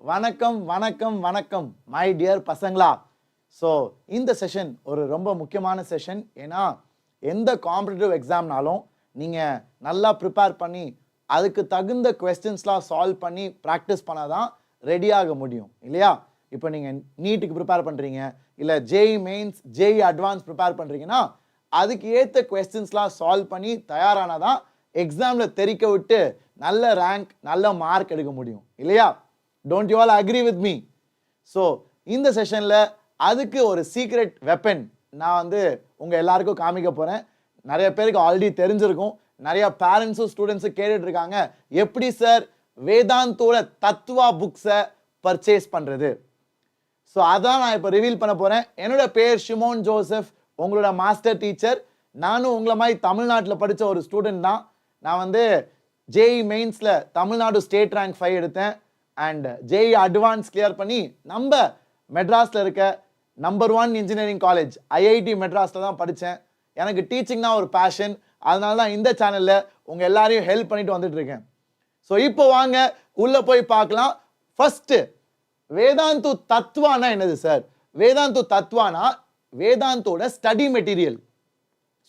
வணக்கம் வணக்கம் வணக்கம் மை டியர் பசங்களா. ஸோ இந்த செஷன் ஒரு ரொம்ப முக்கியமான செஷன். ஏன்னா எந்த காம்படிட்டிவ் எக்ஸாம்னாலும் நீங்கள் நல்லா ப்ரிப்பேர் பண்ணி அதுக்கு தகுந்த கொஸ்டின்ஸ்லாம் சால்வ் பண்ணி ப்ராக்டிஸ் பண்ணால் தான் ரெடியாக முடியும் இல்லையா? இப்போ நீங்கள் நீட்டுக்கு ப்ரிப்பேர் பண்ணுறீங்க, இல்லை JE mains JE advance prepare பண்ணுறீங்கன்னா அதுக்கு ஏற்ற கொஸ்டின்ஸ்லாம் சால்வ் பண்ணி தயாரானால் தான் எக்ஸாமில் தெரிக்க விட்டு நல்ல ரேங்க் நல்ல மார்க் எடுக்க முடியும் இல்லையா? Don't you all agree with me? So இந்த செஷனில் அதுக்கு ஒரு சீக்ரெட் வெப்பன் நான் உங்கள் எல்லாருக்கும் காமிக்க போகிறேன். நிறைய பேருக்கு ஆல்ரெடி தெரிஞ்சிருக்கும், நிறைய பேரண்ட்ஸும் ஸ்டூடெண்ட்ஸும் கேட்டுட்டு இருக்காங்க, எப்படி சார் வேதாந்தோட தத்துவா புக்ஸை பர்ச்சேஸ் பண்ணுறது? ஸோ அதான் நான் இப்போ ரிவீல் பண்ண போகிறேன். என்னோட பேர் ஷிமோன் ஜோசப், உங்களோட மாஸ்டர் டீச்சர். நானும் உங்களை மாதிரி தமிழ்நாட்டில் படித்த ஒரு ஸ்டூடெண்ட் தான். நான் ஜேஇ மெயின்ஸில் தமிழ்நாடு ஸ்டேட் ரேங்க் 5 எடுத்தேன் அண்ட் ஜேஇ அட்வான்ஸ் கிளியர் பண்ணி நம்ம மெட்ராஸில் இருக்க நம்பர் 1 இன்ஜினியரிங் காலேஜ் ஐஐடி மெட்ராஸில் தான் படித்தேன். எனக்கு டீச்சிங்னா ஒரு பேஷன், அதனால தான் இந்த சேனலில் உங்கள் எல்லாரையும் ஹெல்ப் பண்ணிட்டு வந்துட்டு இருக்கேன். ஸோ இப்போ வாங்க உள்ளே போய் பார்க்கலாம். ஃபஸ்ட்டு வேதாந்து தத்துவானா என்னது சார்? வேதாந்து தத்துவானா வேதாந்தோட ஸ்டடி மெட்டீரியல்.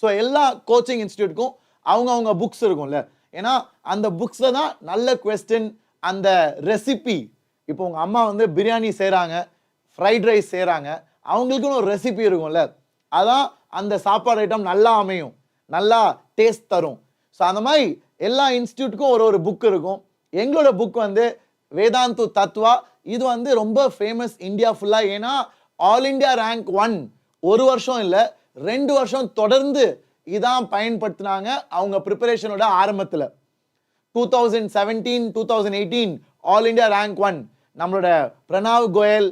ஸோ எல்லா கோச்சிங் இன்ஸ்டியூட்டுக்கும் அவங்க புக்ஸ் இருக்கும்ல, ஏன்னா அந்த புக்ஸில் தான் நல்ல கொஸ்டின், அந்த ரெசிபி. இப்போ உங்கள் அம்மா பிரியாணி செய்கிறாங்க, ஃப்ரைட் ரைஸ் செய்கிறாங்க, அவங்களுக்குன்னு ஒரு ரெசிபி இருக்கும்ல, அதான் அந்த சாப்பாடு ஐட்டம் நல்லா அமையும், நல்லா டேஸ்ட் தரும். ஸோ அந்த மாதிரி எல்லா இன்ஸ்டியூட்டுக்கும் ஒரு புக் இருக்கும். எங்களோட புக் வேதாந்து தத்துவா. இது ரொம்ப ஃபேமஸ் இந்தியா ஃபுல்லாக. ஏன்னா ஆல் இண்டியா ரேங்க் 1 ஒரு வருஷம் இல்லை 2 வருஷம் தொடர்ந்து இதான் பயன்படுத்தினாங்க அவங்க ப்ரிப்பரேஷனோட ஆரம்பத்தில். 2017 2018 ஆல் இண்டியா ரேங்க் 1 நம்மளோட பிரணாவ் கோயல்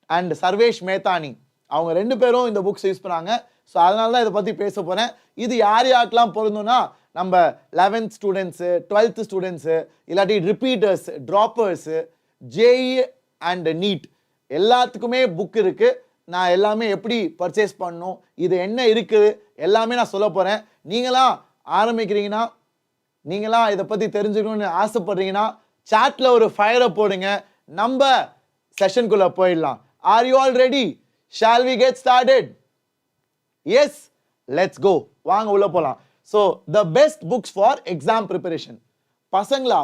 அண்ட் சர்வேஷ் மேத்தானி அவங்க 2 பேரும் இந்த புக்ஸ் யூஸ் பண்ணாங்க. ஸோ அதனால தான் இதை பற்றி பேச போகிறேன். இது யார் யாருக்கெல்லாம் பொருந்தும்னா நம்ம 11th ஸ்டூடெண்ட்ஸு, 12th ஸ்டூடெண்ட்ஸு, இல்லாட்டி ரிப்பீட்டர்ஸ், ட்ராப்பர்ஸு, ஜேஇ அண்ட் நீட் எல்லாத்துக்குமே புக் இருக்குது. நான் எல்லாமே எப்படி பர்ச்சேஸ் பண்ணணும், இது என்ன இருக்குது எல்லாமே நான் சொல்ல போகிறேன். நீங்களாம் ஆரம்பிக்கிறீங்கன்னா, நீங்களாம் இதை பற்றி தெரிஞ்சுக்கணும்னு ஆசைப்படுறீங்கன்னா சாட்ல ஒரு ஃபயரை போடுங்க, நம்ம செஷனுக்குள்ளே போயிடலாம். Are you all ready? Shall we get started? Yes, let's go. வாங்க உள்ள போகலாம். So the best books for exam preparation. பசங்களா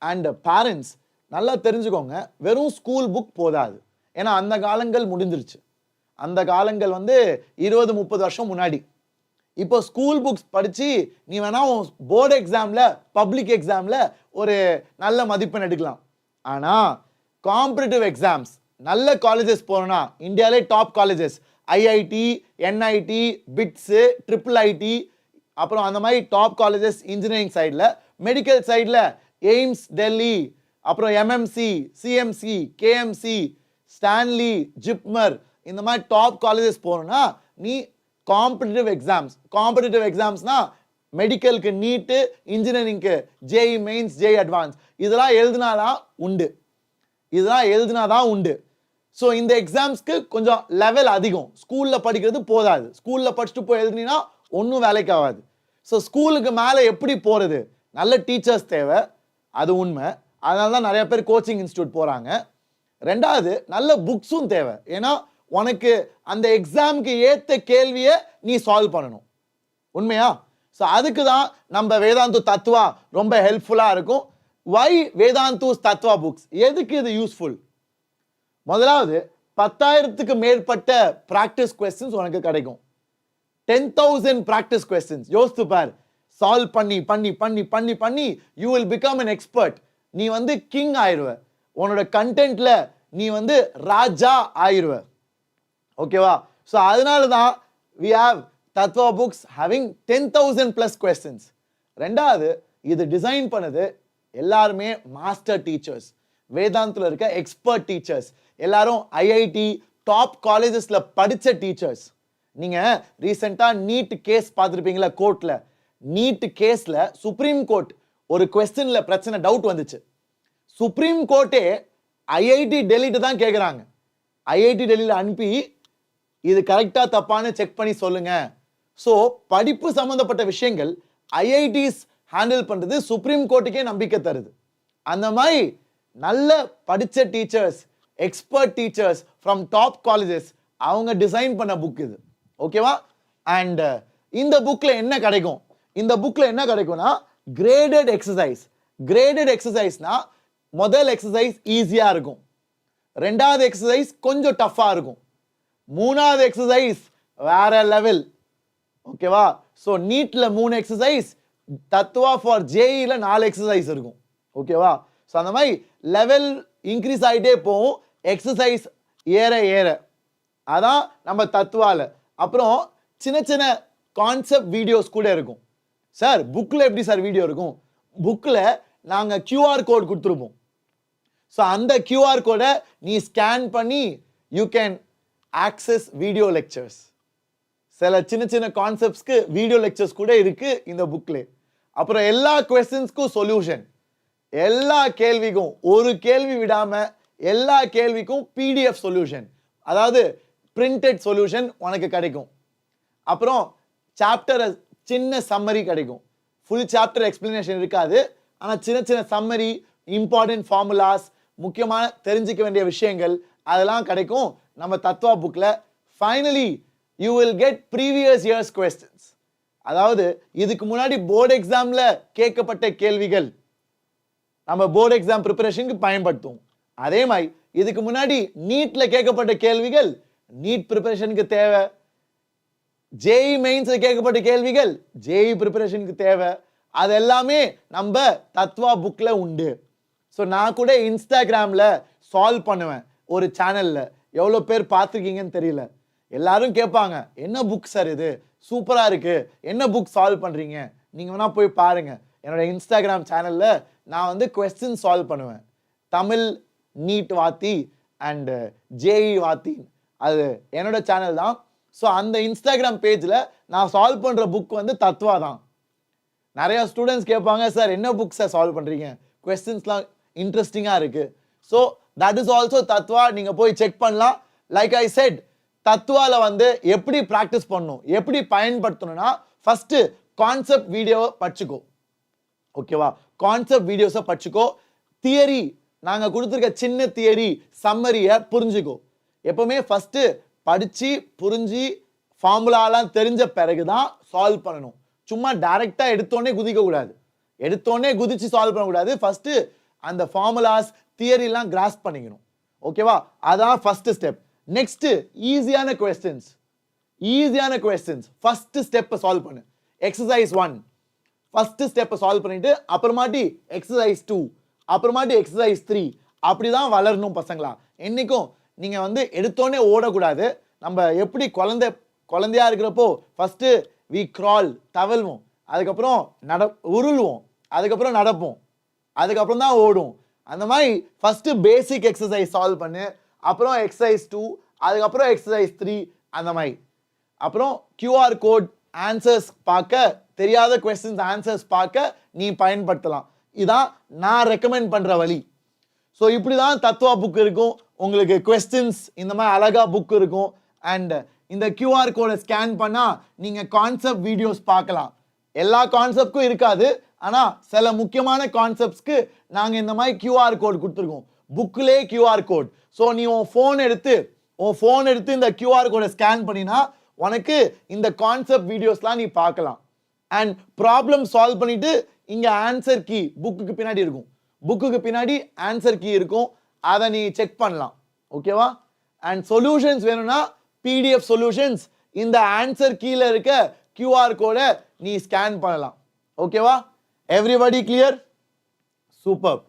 அண்ட் பேரண்ட்ஸ் நல்லா தெரிஞ்சுக்கோங்க, வெறும் ஸ்கூல் புக் போதாது. ஏன்னா அந்த காலங்கள் முடிஞ்சிருச்சு. அந்த காலங்கள் 20-30 வருஷம் முன்னாடி. இப்போ ஸ்கூல் புக்ஸ் படித்து நீ வேணா போர்டு எக்ஸாமில், பப்ளிக் எக்ஸாமில் ஒரு நல்ல மதிப்பெண் எடுக்கலாம். ஆனால் காம்படிட்டிவ் எக்ஸாம்ஸ் நல்ல காலேஜஸ் போகிறோன்னா, இந்தியாவிலே top colleges IIT, NIT, bits, triple ID, அப்புறம் அந்த மாதிரி டாப் காலேஜஸ் இன்ஜினியரிங் சைடில், மெடிக்கல் சைடில் எய்ம்ஸ் டெல்லி, அப்புறம் MMC, CMC, KMC, Stanley, JIPMER, இந்த மாதிரி டாப் காலேஜஸ் போகணுன்னா நீ காம்படிட்டிவ் எக்ஸாம்ஸ்னா மெடிக்கலுக்கு நீட்டு, இன்ஜினியரிங்க்கு ஜேஇ மெயின்ஸ், ஜேஇ அட்வான்ஸ், இதெல்லாம் எழுதினாதான் உண்டு. ஸோ இந்த எக்ஸாம்ஸ்க்கு கொஞ்சம் லெவல் அதிகம். ஸ்கூலில் படிக்கிறது போதாது. ஸ்கூலில் படிச்சுட்டு போய் எழுதினா ஒன்றும் வேலைக்கு ஆகாது. ஸோ ஸ்கூலுக்கு மேலே எப்படி போகிறது? நல்ல டீச்சர்ஸ் தேவை, அது உண்மை. அதனால தான் நிறைய பேர் கோச்சிங் இன்ஸ்டியூட் போகிறாங்க. ரெண்டாவது நல்ல புக்ஸும் தேவை. ஏன்னா உனக்கு அந்த எக்ஸாமுக்கு ஏற்ற கேள்வியை நீ சால்வ் பண்ணணும். உண்மையா? ஸோ அதுக்கு தான் நம்ம வேதாந்து தத்துவா ரொம்ப ஹெல்ப்ஃபுல்லாக இருக்கும். வை வேதாந்து தத்துவா புக்ஸ்? எதுக்கு இது யூஸ்ஃபுல்? முதலாவது 10,000க்கு மேற்பட்ட ப்ராக்டிஸ் கொஸ்டின்ஸ் உனக்கு கிடைக்கும். 10,000 ப்ராக்டிஸ் கொஸ்டின்ஸ் யோசித்து பார். சால்வ் பண்ணி பண்ணி பண்ணி பண்ணி பண்ணி you will become an expert. நீ கிங் ஆயிடுவ. உன்னோட கண்டென்ட்ல நீ ராஜா ஆயிடுவ. ஓகேவா? ஸோ அதனால தான் we have Tattva books having 10,000 plus questions. ரெண்டாவது, இது டிசைன் பண்ணது எல்லாருமே மாஸ்டர் டீச்சர்ஸ், வேதாந்தில் இருக்க எக்ஸ்பர்ட் டீச்சர்ஸ், எல்லாரும் ஐஐடி டாப் காலேஜஸ்ல படித்த டீச்சர்ஸ். நீங்கள் ரீசெண்டாக நீட் கேஸ் பார்த்துருப்பீங்களா? கோர்ட்டில் நீட் கேஸில் சுப்ரீம் கோர்ட் ஒரு கொஸ்டினில் பிரச்சனை, டவுட் வந்துச்சு. சுப்ரீம் கோர்ட்டே ஐஐடி டெல்லிட்டு தான் கேட்குறாங்க. ஐஐடி டெல்லியில் அனுப்பி இது கரெக்டாக தப்பான்னு செக் பண்ணி சொல்லுங்க. ஸோ படிப்பு சம்மந்தப்பட்ட விஷயங்கள் ஐஐடிஸ் ஹேண்டில் பண்ணுறது சுப்ரீம் கோர்ட்டுக்கே நம்பிக்கை தருது. அந்த மாதிரி நல்ல படிச்ச teachers, expert teachers from top colleges அவங்க டிசைன் பண்ண புக் இது. ஓகேவா? அண்ட் இந்த புக்ல என்ன கிடைக்கும்? இந்த புக்ல என்ன கிடைக்கும்னா கிரேடட் எக்ஸசைஸ். கிரேடட் எக்ஸசைஸ்னா முதல் எக்ஸசைஸ் ஈஸியா இருக்கும், ரெண்டாவது எக்ஸசைஸ் கொஞ்சம் டஃப்பா இருக்கும், மூணாவது எக்ஸசைஸ் வேற லெவல். ஓகேவா? ஸோ நீட்ல 3 எக்ஸசைஸ், தத்துவா ஃபார் ஜேஇல 4 எக்ஸசைஸ் இருக்கும். ஓகேவா? ஸோ அந்த மாதிரி லெவல் இன்க்ரீஸ் ஆகிட்டே போகும், எக்ஸசைஸ் ஏற ஏற. அதான் நம்ம தத்துவால. அப்புறம் சின்ன சின்ன கான்செப்ட் வீடியோஸ் கூட இருக்கும். சார் புக்கில் எப்படி சார் வீடியோ இருக்கும்? புக்கில் நாங்கள் கியூஆர் கோட் கொடுத்துருப்போம். ஸோ அந்த கியூஆர் கோடை நீ ஸ்கேன் பண்ணி you can access video lectures. சில சின்ன சின்ன கான்செப்ட்ஸ்க்கு வீடியோ லெக்சர்ஸ் கூட இருக்கு இந்த புக்ல. அப்புறம் எல்லா கொஸ்டின்ஸ்க்கும் சொல்யூஷன், எல்லா கேள்விக்கும் ஒரு கேள்வி விடாம எல்லா கேள்விக்கும் பிடிஎஃப் சொல்யூஷன், அதாவது பிரிண்டட் சொல்யூஷன் உனக்கு கிடைக்கும். அப்புறம் சாப்டர் சின்ன சம்மரி கிடைக்கும். ஃபுல் சாப்டர் எக்ஸ்பிளனேஷன் இருக்காது, ஆனால் சின்ன சின்ன சம்மரி, இம்பார்ட்டன்ட் ஃபார்முலாஸ், முக்கியமான தெரிஞ்சிக்க வேண்டிய விஷயங்கள் அதெல்லாம் கிடைக்கும் நம்ம தத்துவா புக்ல. Finally you will get previous years questions. அதாவது இதுக்கு முன்னாடி போர்டு எக்ஸாம்ல கேட்கப்பட்ட கேள்விகள் நம்ம போர்டு எக்ஸாம் ப்ரிப்பரேஷனுக்கு பயன்படுத்தும். அதே மாதிரி இதுக்கு முன்னாடி நீட்ல கேட்கப்பட்ட கேள்விகள் நீட் ப்ரிப்பரேஷனுக்கு தேவை, ஜேஇ மெயின்ஸ்ல கேட்கப்பட்ட கேள்விகள் ஜேஇ ப்ரிப்பரேஷனுக்கு தேவை. அது எல்லாமே நம்ம தத்வா புக்ல உண்டு. ஸோ நான் கூட இன்ஸ்டாகிராம்ல சால்வ் பண்ணுவேன் ஒரு சேனல்ல. எவ்வளோ பேர் பார்த்துருக்கீங்கன்னு தெரியல. எல்லாரும் கேட்பாங்க, என்ன புக் சார் இது, சூப்பரா இருக்கு, என்ன புக் சால்வ் பண்றீங்க? நீங்க வேணா போய் பாருங்க. என்னோட இன்ஸ்டாகிராம் சேனல்ல நான் வந்து கொஸ்டின் சால்வ் பண்ணுவேன். தமிழ் நீட் வாத்தி அண்ட் ஜேஇ வாத்தி, அது என்னோட சேனல் தான். ஸோ அந்த இன்ஸ்டாகிராம் பேஜில் நான் சால்வ் பண்ணுற புக் வந்து தத்வா தான். நிறைய ஸ்டூடெண்ட்ஸ் கேட்பாங்க, சார் என்ன புக் சார் சால்வ் பண்ணுறீங்க, கொஸ்டின்ஸ்லாம் இன்ட்ரெஸ்டிங்காக இருக்குது. So that is also Tattva, நீங்கள் போய் செக் பண்ணலாம். லைக் ஐ செட், தத்வாவில் வந்து எப்படி ப்ராக்டிஸ் பண்ணணும், எப்படி பயன்படுத்தணும்னா ஃபஸ்ட்டு கான்செப்ட் வீடியோவை படிச்சுக்கோ. ஓகேவா? கான்செப்ட் வீடியோஸை படிச்சுக்கோ. தியரி நாங்கள் கொடுத்துருக்க சின்ன தியரி சம்மரியை புரிஞ்சுக்கோ. எப்பவுமே ஃபஸ்ட்டு படித்து புரிஞ்சு ஃபார்முலாலாம் தெரிஞ்ச பிறகு தான் சால்வ் பண்ணணும். சும்மா டைரெக்டாக எடுத்தோடனே குதிக்கக்கூடாது, எடுத்தோடனே குதிச்சு சால்வ் பண்ணக்கூடாது. ஃபஸ்ட்டு அந்த ஃபார்முலாஸ் தியரிலாம் கிராஸ்ப் பண்ணிக்கணும். ஓகேவா? அதான் ஃபஸ்ட்டு ஸ்டெப். நெக்ஸ்ட்டு ஈஸியான கொஸ்டின்ஸ், ஈஸியான கொஸ்டின்ஸ் ஃபஸ்ட்டு ஸ்டெப்பை சால்வ் பண்ணு. எக்ஸசைஸ் 1 ஃபஸ்ட்டு ஸ்டெப்பை சால்வ் பண்ணிட்டு அப்புறமாட்டி எக்ஸசைஸ் 2, அப்புறமாட்டி எக்ஸசைஸ் 3, அப்படி தான் வளரணும் பசங்களா. என்றைக்கும் நீங்கள் வந்து எடுத்தோடனே ஓடக்கூடாது. நம்ம எப்படி குழந்தையா இருக்கிறப்போ ஃபஸ்ட்டு வி கிரால், தவழ்வோம், அதுக்கப்புறம் உருள்வோம், அதுக்கப்புறம் நடப்போம், அதுக்கப்புறம் தான் ஓடும். அந்த மாதிரி ஃபஸ்ட்டு பேசிக் எக்ஸசைஸ் சால்வ் பண்ணு, அப்புறம் எக்ஸசைஸ் 2, அதுக்கப்புறம் எக்ஸசைஸ் 3, அந்த மாதிரி. அப்புறம் கியூஆர் கோட் ஆன்சர்ஸ் பார்க்க, தெரியாத கொஸ்டின்ஸ் ஆன்சர்ஸ் பார்க்க நீ பயன்படுத்தலாம். இதான் நான் ரெக்கமெண்ட் பண்ணுற வழி. ஸோ இப்படி தான் தத்துவா புக் இருக்கும். உங்களுக்கு கொஸ்டின்ஸ் இந்த மாதிரி அழகா புக் இருக்கும். அண்ட் இந்த கியூஆர் கோடை ஸ்கேன் பண்ணால் நீங்கள் கான்செப்ட் வீடியோஸ் பார்க்கலாம். எல்லா கான்செப்ட்க்கும் இருக்காது, ஆனால் சில முக்கியமான கான்செப்ட்ஸ்க்கு நாங்கள் இந்த மாதிரி கியூஆர் கோட் கொடுத்துருக்கோம். புக்கிலே கியூஆர் கோட். ஸோ நீ உன் ஃபோன் எடுத்து இந்த கியூஆர் கோடை ஸ்கேன் பண்ணினா உனக்கு இந்த கான்செப்ட் வீடியோஸ்லாம் நீ பார்க்கலாம். அண்ட் ப்ராப்ளம் சால்வ் பண்ணிட்டு இங்கே ஆன்சர் கீ புக்குக்கு பின்னாடி இருக்கும். புக்குக்கு பின்னாடி ஆன்சர் கீ இருக்கும், அதை நீ செக் பண்ணலாம். ஓகேவா? அண்ட் சொல்யூஷன்ஸ் வேணும்னா பிடிஎஃப் சொல்யூஷன்ஸ் இந்த ஆன்சர் கீழே இருக்க கியூஆர் கோடை நீ ஸ்கேன் பண்ணலாம். ஓகேவா? Everybody clear? சூப்பர்.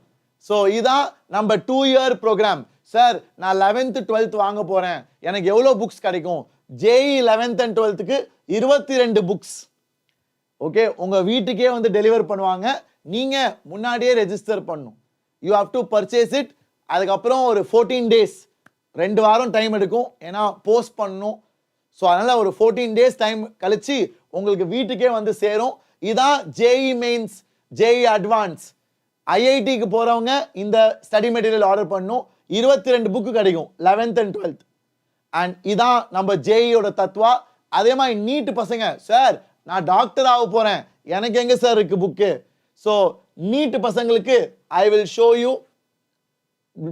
ஸோ இதான் நம்ம 2 இயர் ப்ரோக்ராம். சார் நான் 11th 12th வாங்க போகிறேன், எனக்கு எவ்வளோ புக்ஸ் கிடைக்கும்? JE 11th and 12th 22 books. Okay, உங்கள் வீட்டுக்கே வந்து டெலிவர் பண்ணுவாங்க. நீங்கள் முன்னாடியே ரெஜிஸ்டர் பண்ணணும். You have to purchase it. அதுக்கப்புறம் ஒரு 14 days, 2 வாரம் டைம் எடுக்கும், ஏன்னா போஸ்ட் பண்ணணும். ஸோ அதனால் ஒரு 14 days டைம் கழிச்சு உங்களுக்கு வீட்டுக்கே வந்து சேரும். இதான் ஜேஇ மெயின்ஸ், ஜேஇ அட்வான்ஸ், ஐஐடிக்கு போகிறவங்க இந்த ஸ்டடி மெட்டீரியல் ஆர்டர் பண்ணணும். 22 புக்கு கிடைக்கும் 11th and 12th. அண்ட் இதான் நம்ம ஜேஇயோட தத்வா. அதே மாதிரி நீட் பசங்க, சார் நான் டாக்டர் ஆக போகிறேன், எனக்கு எங்கே சார் இருக்குது புக்கு? ஸோ நீட் பசங்களுக்கு I will show you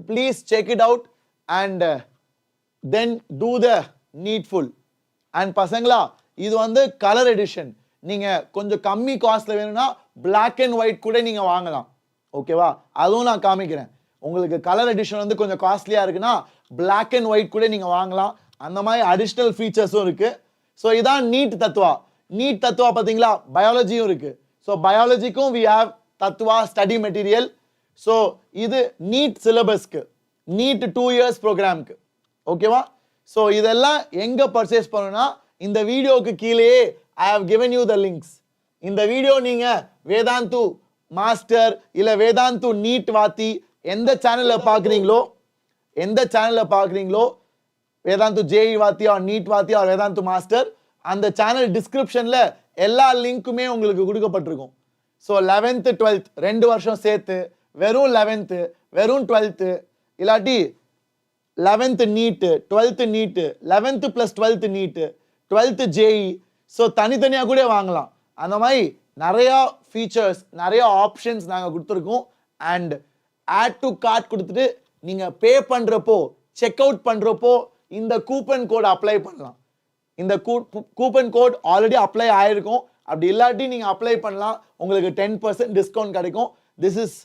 please check it out and then do the needful. And பசங்களா இது வந்து கலர் எடிஷன். நீங்க கொஞ்சம் கம்மி காஸ்ட்ல வேணும்னா black and white கூட நீங்க வாங்கலாம். ஓகேவா? அதுவும் நான் காமிக்கிறேன். உங்களுக்கு கலர் எடிஷன் வந்து கொஞ்சம் காஸ்ட்லியா இருக்குன்னா black and white கூட நீங்க வாங்கலாம். அந்த மாதிரி அடிஷனல் ஃபீச்சர்ஸும் இருக்கு. ஸோ இதான் நீட் தத்துவா. நீட் தத்துவா பார்த்தீங்களா, பயாலஜியும் இருக்கு. ஸோ பயாலஜிக்கும் we have தத்துவா ஸ்டடி மெட்டீரியல். ஸோ இது நீட் சிலபஸ்க்கு, நீட் 2 years ப்ரோக்ராம்க்கு. ஓகேவா? ஸோ இதெல்லாம் எங்க பர்ச்சேஸ் பண்ணணும்னா இந்த வீடியோக்கு கீழேயே I have given you the links. இந்த வீடியோ நீங்க வேதாந்து மாஸ்டர் இல்ல வேதாந்து நீட் வாத்தி எந்த சேனல்ல பாக்குறீங்களோ வேதாந்து ஜேஇ வாத்தி ஆர் நீட் வாத்தி ஆர் வேதாந்து மாஸ்டர், அந்த சேனல் டிஸ்கிரிப்ஷன்ல எல்லா லிங்க்குமே உங்களுக்கு கொடுக்கப்பட்டிருக்கும். ஸோ 11th 12th 2 வருஷம் சேர்த்து வெறும் 11th வெறும் 12th இல்லாட்டி 11th NEET 12th NEET 11th + 12th NEET 12th JEE. So தனித்தனியாக கூட வாங்கலாம். அந்த மாதிரி நிறையா ஃபீச்சர்ஸ் நிறைய ஆப்ஷன்ஸ் நாங்கள் கொடுத்துருக்கோம். அண்ட் ஆட் டு கார்ட் கொடுத்துட்டு நீங்கள் பே பண்ணுறப்போ செக் அவுட் பண்ணுறப்போ இந்த கூப்பன் கோட் அப்ளை பண்ணலாம். இந்த கூப்பன் கோட் ஆல்ரெடி அப்ளை ஆயிருக்கும். அப்படி இல்லாட்டி நீங்கள் அப்ளை பண்ணலாம், உங்களுக்கு 10% டிஸ்கவுண்ட் கிடைக்கும். This is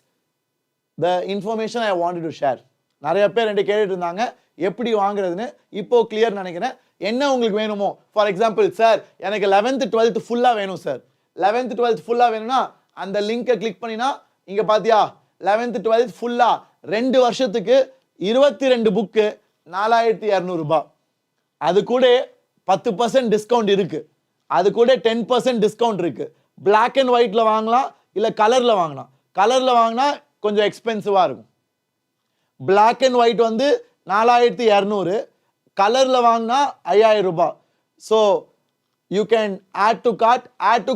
the information I want to share. நிறைய பேர் என்கிட்ட கேட்டுட்டு இருந்தாங்க எப்படி வாங்குறதுன்னு. இப்போ கிளியர் நினைக்கிறேன். என்ன உங்களுக்கு வேணுமோ, ஃபார் எக்ஸாம்பிள் சார் எனக்கு 11th 12th ஃபுல்லாக வேணும் சார், 11th 12th ஃபுல்லாக வேணும்னா அந்த லிங்கை கிளிக் பண்ணினா இங்கே பார்த்தியா 11th 12th ஃபுல்லாக 2 வருஷத்துக்கு 22 புக்கு 4200 ரூபாய். அது கூட 10% டிஸ்கவுண்ட் இருக்கு, அது கூட 10% டிஸ்கவுண்ட் இருக்கு. பிளாக் அண்ட் ஒயிட்ல வாங்கலாம் இல்லை கலரில் வாங்கலாம். கலரில் வாங்கினா கொஞ்சம் எக்ஸ்பென்சிவாக இருக்கும். பிளாக் அண்ட் ஒயிட் வந்து 4200, கலரில் வாங்கினா 5000 ரூபாய். So you can add to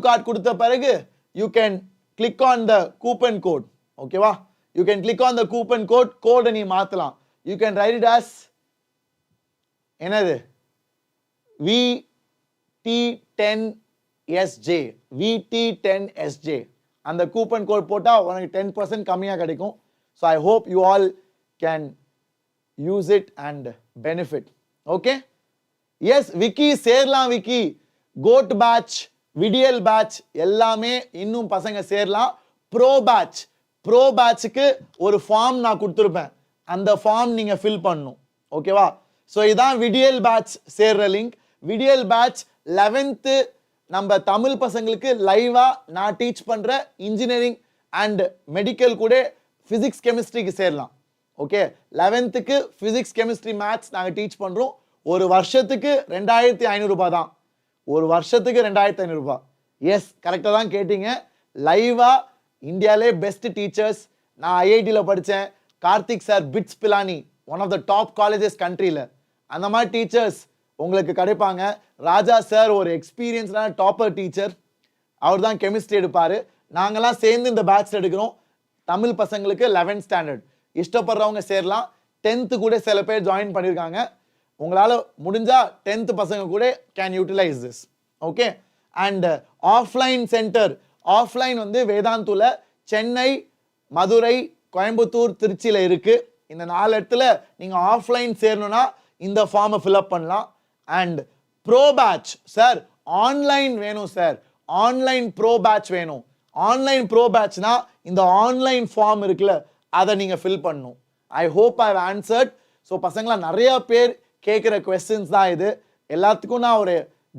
cart கொடுத்த பிறகு you can click on the coupon code. ஓகேவா? You can click on the coupon கோடை நீ மாற்றலாம். You can write it as என்னது VT10SJ VT10SJ. அந்த கூப்பன் கோட் போட்டால் உனக்கு 10% கம்மியாக கிடைக்கும். So I hope you all can use it and benefit. Okay? Yes Vicky சேரலாம். விக்கி கோட் பேட்ச் விடியல் பேட்ச் எல்லாமே இன்னும் பசங்க சேரலாம். ப்ரோ பேட்சுக்கு ஒரு ஃபார்ம் நான் கொடுத்துருப்பேன், அந்த ஃபார்ம் நீங்க ஃபில் பண்ணணும். ஓகேவா? ஸோ இதான் விடியல் பேட்ச் சேர்ற லிங்க். விடியல் பேட்ச் 11th நம்ம தமிழ் பசங்களுக்கு லைவா நான் டீச் பண்ற இன்ஜினியரிங் அண்ட் மெடிக்கல் கூட பிசிக்ஸ் கெமிஸ்ட்ரிக்கு சேரலாம். Okay? 11th physics chemistry maths நாங்கள் டீச் பண்றோம். ஒரு வருஷத்துக்கு 2500 ரூபாய் தான். ஒரு வருஷத்துக்கு 2500 ரூபாய். எஸ், கரெக்டாக தான் கேட்டீங்க. லைவா இந்தியாவிலே பெஸ்ட் டீச்சர்ஸ். நான் ஐஐடியில் படித்தேன். Karthik sir BITS Pilani, one of the top colleges கண்ட்ரியில். அந்த மாதிரி டீச்சர்ஸ் உங்களுக்கு கிடைப்பாங்க. ராஜா சார் ஒரு எக்ஸ்பீரியன்ஸ்டான டாப்பர் டீச்சர், அவர் தான் கெமிஸ்ட்ரி எடுப்பார். நாங்கள்லாம் சேர்ந்து இந்த பேட்ச் எடுக்கிறோம். தமிழ் பசங்களுக்கு 11th ஸ்டாண்டர்ட் இஷ்டப்படுறவங்க சேரலாம். 10th கூட சில பேர் ஜாயின் பண்ணியிருக்காங்க. உங்களால் முடிஞ்சா 10th பசங்க கூட can utilise this. Okay? And offline centre, offline வந்து வேதாந்துல சென்னை, மதுரை, கோயம்புத்தூர், திருச்சியில் இருக்கு. இந்த 4 இடத்துல நீங்கள் ஆஃப்லைன் சேரணும்னா இந்த ஃபார்மை ஃபில்அப் பண்ணலாம். And pro batch sir online வேணும் சார், ஆன்லைன் ப்ரோ பேட்ச் வேணும். ஆன்லைன் ப்ரோ பேட்ச்னா இந்த ஆன்லைன் ஃபார்ம் இருக்குல்ல, அதை நீங்கள் ஃபில் பண்ணணும். I hope I have answered. So பசங்களா நிறைய பேர் கேட்குற கொஸ்டின்ஸ் தான் இது. எல்லாத்துக்கும் நான் ஒரு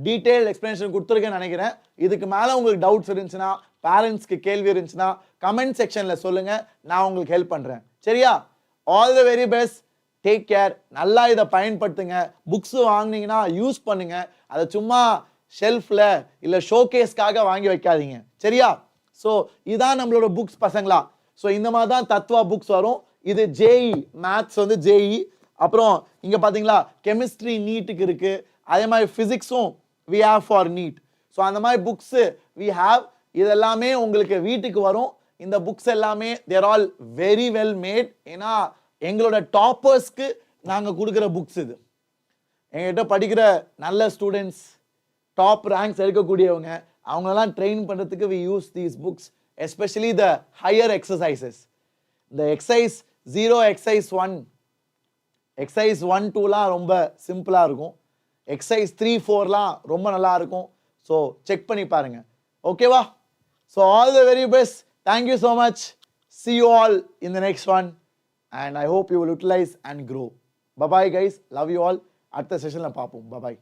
டீட்டெயில் எக்ஸ்பிளனேஷன் கொடுத்துருக்கேன்னு நினைக்கிறேன். இதுக்கு மேலே உங்களுக்கு டவுட்ஸ் இருந்துச்சுன்னா, பேரண்ட்ஸ்க்கு கேள்வி இருந்துச்சுன்னா கமெண்ட் செக்ஷனில் சொல்லுங்கள், நான் உங்களுக்கு ஹெல்ப் பண்ணுறேன். சரியா? All the very best. Take care. நல்லா இதை பயன்படுத்துங்க. புக்ஸ் வாங்கினீங்கன்னா யூஸ் பண்ணுங்க. அதை சும்மா ஷெல்ஃபில் இல்லை ஷோகேஸ்க்காக வாங்கி வைக்காதீங்க. சரியா? ஸோ இதான் நம்மளோட புக்ஸ் பசங்களா. ஸோ இந்த மாதிரி தான் தத்வா புக்ஸ் வரும். இது ஜேஇ மேத்ஸ் வந்து ஜேஇ. அப்புறம் இங்கே பார்த்தீங்களா கெமிஸ்ட்ரி நீட்டுக்கு இருக்குது. அதே மாதிரி ஃபிசிக்ஸும் வி ஹேவ் ஃபார் நீட். ஸோ அந்த மாதிரி புக்ஸு வி ஹேவ். இதெல்லாமே உங்களுக்கு வீட்டுக்கு வரும். இந்த புக்ஸ் எல்லாமே தேர் ஆல் வெரி வெல் மேட். ஏன்னா எங்களோட டாப்பர்ஸ்க்கு நாங்கள் கொடுக்குற புக்ஸ் இது. எங்ககிட்ட படிக்கிற நல்ல ஸ்டூடெண்ட்ஸ், டாப் ரேங்க்ஸ் எடுக்கக்கூடியவங்க, அவங்களெல்லாம் ட்ரெயின் பண்ணுறதுக்கு we use these books, especially the higher exercises. இந்த எக்ஸசைஸ் 0 எக்ஸசைஸ் 1 எக்ஸசைஸ் 1 2லாம் ரொம்ப சிம்பிளாக இருக்கும். எக்ஸசைஸ் 3 4லாம் ரொம்ப நல்லா இருக்கும். ஸோ செக் பண்ணி பாருங்க. ஓகேவா? So all the very best. Thank you so much. See you all in the next one. And I hope you will utilize and grow. Bye bye guys. Love you all. அடுத்த செஷனில் பார்ப்போம். Bye bye.